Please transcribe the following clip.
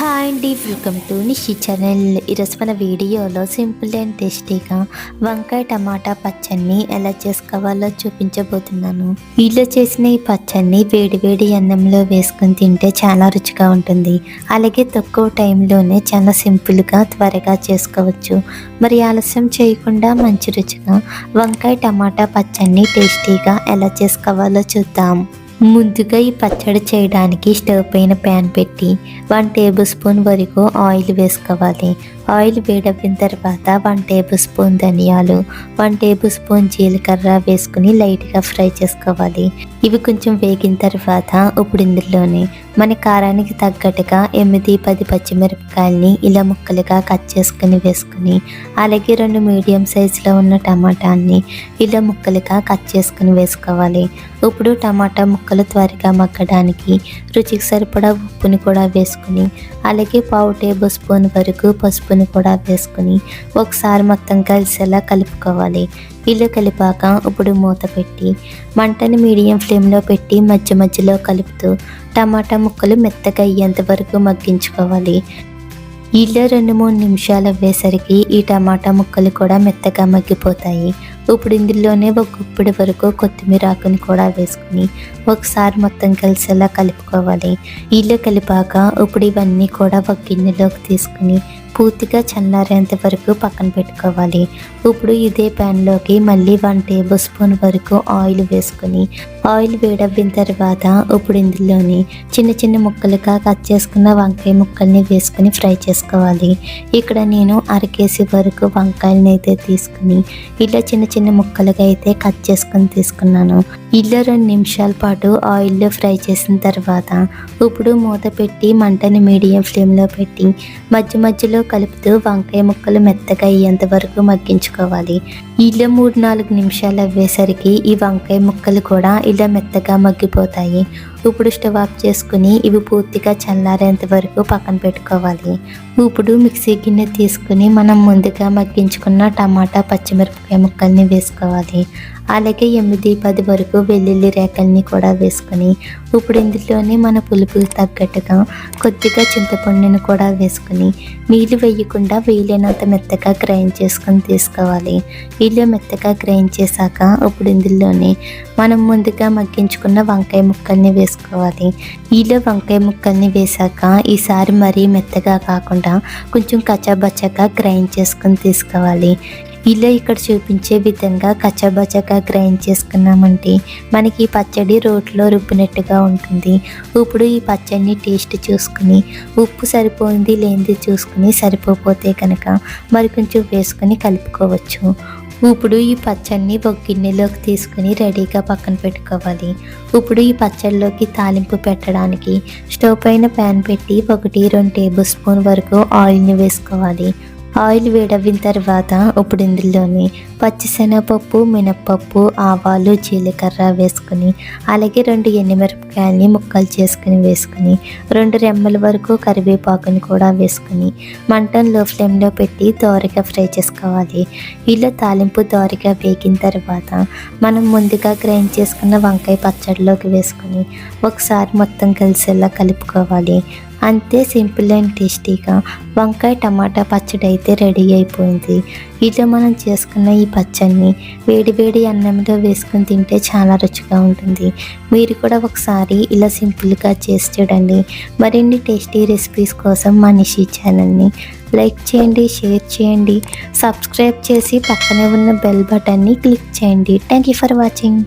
Hi అండి, welcome to Nishi channel. ఈరోజు మన వీడియోలో సింపుల్ అండ్ టేస్టీగా వంకాయ టమాటా పచ్చడిని ఎలా చేసుకోవాలో చూపించబోతున్నాను. ఇలా చేసిన ఈ పచ్చడిని వేడి అన్నంలో వేసుకుని తింటే చాలా రుచిగా ఉంటుంది. అలాగే తక్కువ టైంలోనే చాలా సింపుల్గా త్వరగా చేసుకోవచ్చు. మరి ఆలస్యం చేయకుండా మంచి రుచిగా వంకాయ టమాటా పచ్చడిని టేస్టీగా ఎలా చేసుకోవాలో చూద్దాం. ముందుగా ఈ పచ్చడి చేయడానికి స్టవ్ పైన ప్యాన్ పెట్టి 1 టేబుల్ స్పూన్ వరకు ఆయిల్ వేసుకోవాలి. ఆయిల్ వేడెక్కిన తర్వాత 1 టేబుల్ స్పూన్ ధనియాలు, 1 టేబుల్ స్పూన్ జీలకర్ర వేసుకుని లైట్గా ఫ్రై చేసుకోవాలి. ఇవి కొంచెం వేగిన తర్వాత ఇప్పుడు ఇందులోనే మన కారానికి తగ్గట్టుగా 8-10 పచ్చిమిరపకాయలని ఇలా ముక్కలుగా కట్ చేసుకుని వేసుకుని, అలాగే 2 మీడియం సైజులో ఉన్న టమాటాన్ని ఇలా ముక్కలుగా కట్ చేసుకుని వేసుకోవాలి. ఇప్పుడు టమాటా ముక్కలు త్వరగా మగ్గడానికి రుచికి సరిపడా ఉప్పుని కూడా వేసుకుని, అలాగే 1/2 టేబుల్ స్పూన్ వరకు పసుపుని కూడా వేసుకుని ఒకసారి మొత్తం కలిసేలా కలుపుకోవాలి. ఇలా కలిపాక ఇప్పుడు మూత పెట్టి మంటని మీడియం ఫ్లేమ్లో పెట్టి మధ్యలో కలుపుతూ టమాటా ముక్కలు మెత్తగా అయ్యేంత వరకు మగ్గించుకోవాలి. ఇలా 2-3 నిమిషాలు అవ్వేసరికి ఈ టమాటా ముక్కలు కూడా మెత్తగా మగ్గిపోతాయి. ఇప్పుడు ఇందులోనే ఒక గుప్పెడు వరకు కొత్తిమీర ఆకుని కూడా వేసుకుని ఒకసారి మొత్తం కలిసేలా కలుపుకోవాలి. ఇలా కలిపాక ఇప్పుడు ఇవన్నీ కూడా ఒక గిన్నెలోకి తీసుకుని పూర్తిగా చల్లారేంత వరకు పక్కన పెట్టుకోవాలి. ఇప్పుడు ఇదే ప్యాన్లోకి మళ్ళీ 1 టేబుల్ స్పూన్ వరకు ఆయిల్ వేసుకుని ఆయిల్ వేడవ్విన తర్వాత ఇప్పుడు ఇందులోని చిన్న ముక్కలుగా కట్ చేసుకున్న వంకాయ ముక్కల్ని వేసుకుని ఫ్రై చేసుకోవాలి. ఇక్కడ నేను 1/2 కేజీ వరకు వంకాయలని అయితే తీసుకుని ఇలా చిన్న ముక్కలుగా అయితే కట్ చేసుకుని తీసుకున్నాను. ఇలా 2 నిమిషాల పాటు ఆయిల్లో ఫ్రై చేసిన తర్వాత ఇప్పుడు మూత పెట్టి మంటని మీడియం ఫ్లేమ్లో పెట్టి మధ్యలో కలుపుతూ వంకాయ ముక్కలు మెత్తగా అయ్యేంత వరకు మగ్గించుకోవాలి. ఇలా 3-4 నిమిషాలు అవ్వేసరికి ఈ వంకాయ ముక్కలు కూడా ఇలా మెత్తగా మగ్గిపోతాయి. ఇప్పుడు స్టవ్ ఆఫ్ చేసుకుని ఇవి పూర్తిగా చల్లారేంత వరకు పక్కన పెట్టుకోవాలి. ఇప్పుడు మిక్సీ గిన్నె తీసుకుని మనం ముందుగా మగ్గించుకున్న టమాటా పచ్చిమిరపకాయ ముక్కల్ని వేసుకోవాలి. అలాగే 8-10 వరకు వెల్లుల్లి రేకల్ని కూడా వేసుకొని ఇప్పుడు ఇందులోనే మన పులుపుకి తగ్గట్టుగా కొద్దిగా చింతపండుని కూడా వేసుకుని నీళ్ళు వేయకుండా వీలైనంత మెత్తగా గ్రైండ్ చేసుకొని తీసుకోవాలి. ఇలా మెత్తగా గ్రైండ్ చేశాక ఇప్పుడు ఇందులోనే మనం ముందుగా మగ్గించుకున్న వంకాయ ముక్కల్ని వేసుకోవాలి. ఇలా వంకాయ ముక్కల్ని వేశాక ఈసారి మరీ మెత్తగా కాకుండా కొంచెం కచ్చాబచ్చాగా గ్రైండ్ చేసుకొని తీసుకోవాలి. ఇలా ఇక్కడ చూపించే విధంగా కచ్చాబచ్చాగా గ్రైండ్ చేసుకున్నామంటే మనకి పచ్చడి రోట్లో రుబ్బినట్టుగా ఉంటుంది. ఇప్పుడు ఈ పచ్చడిని టేస్ట్ చూసుకుని ఉప్పు సరిపోయింది లేనిది చూసుకుని సరిపోతే కనుక మరి కొంచెం వేసుకొని కలుపుకోవచ్చు. ఇప్పుడు ఈ పచ్చడిని ఒక గిన్నెలోకి తీసుకుని రెడీగా పక్కన పెట్టుకోవాలి. ఇప్పుడు ఈ పచ్చడిలోకి తాలింపు పెట్టడానికి స్టవ్ పైన ప్యాన్ పెట్టి 1-2 టేబుల్ స్పూన్ వరకు ఆయిల్ని వేసుకోవాలి. ఆయిల్ వేడవిన తర్వాత ఇప్పుడు ఇందులోని పచ్చిశనగపప్పు, మినప్పప్పు, ఆవాలు, జీలకర్ర వేసుకుని అలాగే 2 ఎండుమిరపకాయలని ముక్కలు చేసుకుని వేసుకుని 2 రెమ్మల వరకు కరివేపాకుని కూడా వేసుకుని మంటను లో ఫ్లేమ్లో పెట్టి దోరగా ఫ్రై చేసుకోవాలి. ఇలా తాలింపు దోరగా వేగిన తర్వాత మనం ముందుగా గ్రైండ్ చేసుకున్న వంకాయ పచ్చడిలోకి వేసుకుని ఒకసారి మొత్తం కలిసేలా కలుపుకోవాలి. అంతే, సింపుల్ అండ్ టేస్టీగా వంకాయ టమాటా పచ్చడి అయితే రెడీ అయిపోయింది. ఇలా మనం చేసుకున్న ఈ పచ్చడిని వేడి అన్నంలో వేసుకుని తింటే చాలా రుచిగా ఉంటుంది. మీరు కూడా ఒకసారి ఇలా సింపుల్గా చేసి చూడండి. మరిన్ని టేస్టీ రెసిపీస్ కోసం మా నిషి ఛానల్ని లైక్ చేయండి, షేర్ చేయండి, సబ్స్క్రైబ్ చేసి పక్కనే ఉన్న బెల్ బటన్ని క్లిక్ చేయండి. Thank you for watching.